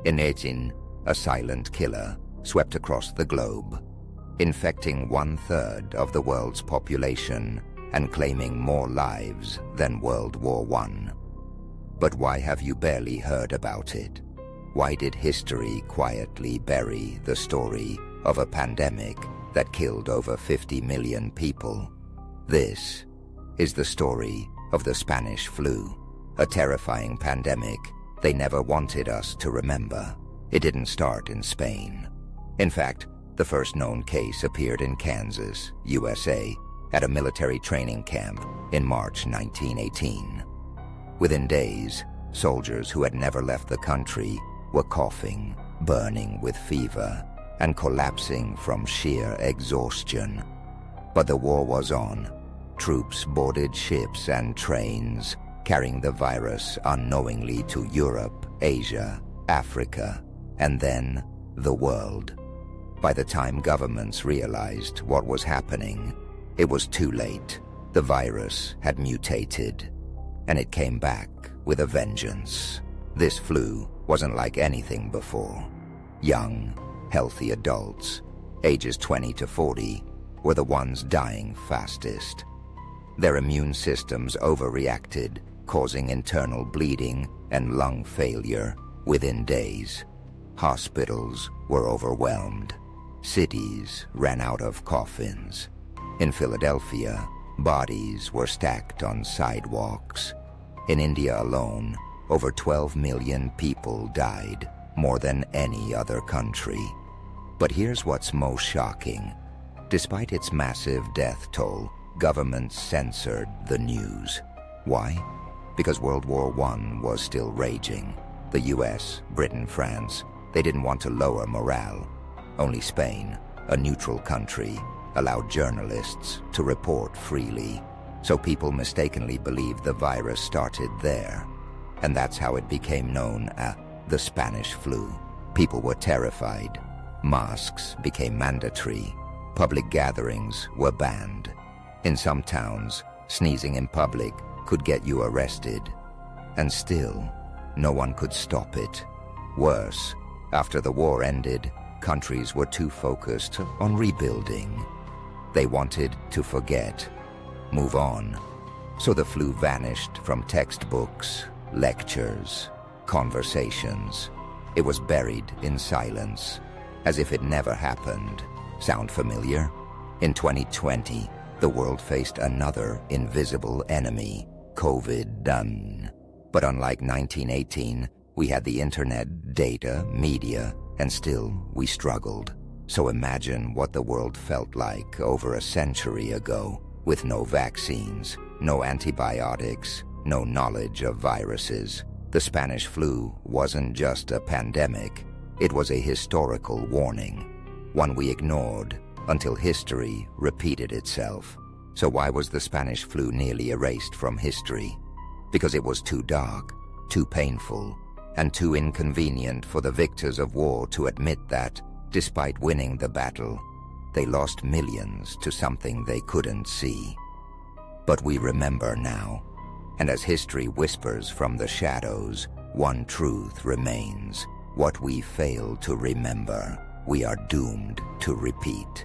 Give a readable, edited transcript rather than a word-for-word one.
infecting, a silent killer, swept across the globe, infecting 1/3 of the world's population and claiming more lives than World War I. But why have you barely heard about it? Why did history quietly bury the story of a pandemic that killed over 50 million people? This is the story of the Spanish flu, a terrifying pandemic they never wanted us to remember. It didn't start in Spain. In fact, the first known case appeared in Kansas, USA, at a military training camp in March 1918. Within days, soldiers who had never left the country were coughing, burning with fever, and collapsing from sheer exhaustion. But the war was on. Troops boarded ships and trains, carrying the virus unknowingly to Europe, Asia, Africa, and then the world. By the time governments realized what was happening, it was too late. The virus had mutated, and it came back with a vengeance. This flu wasn't like anything before. Young, healthy adults, ages 20 to 40, were the ones dying fastest. Their immune systems overreacted, causing internal bleeding and lung failure within days. Hospitals were overwhelmed. Cities ran out of coffins. In Philadelphia, bodies were stacked on sidewalks. In India alone, over 12 million people died, more than any other country. But here's what's most shocking. Despite its massive death toll, governments censored the news. Why? Because World War I was still raging. The US, Britain, France, they didn't want to lower morale. Only Spain, a neutral country, allowed journalists to report freely. So people mistakenly believed the virus started there. And that's how it became known as the Spanish flu. People were terrified. Masks became mandatory. Public gatherings were banned. In some towns, sneezing in public could get you arrested. And still, no one could stop it. Worse, after the war ended, countries were too focused on rebuilding. They wanted to forget, move on. So the flu vanished from textbooks, lectures, conversations. It was buried in silence, as if it never happened. Sound familiar? In 2020, the world faced another invisible enemy, COVID-19. But unlike 1918, we had the internet, data, media, and still we struggled. So imagine what the world felt like over a century ago, with no vaccines, no antibiotics, no knowledge of viruses. The Spanish flu wasn't just a pandemic, it was a historical warning, one we ignored until history repeated itself. So why was the Spanish flu nearly erased from history? Because it was too dark, too painful, and too inconvenient for the victors of war to admit that, despite winning the battle, they lost millions to something they couldn't see. But we remember now, and as history whispers from the shadows, one truth remains. What we fail to remember, we are doomed to repeat.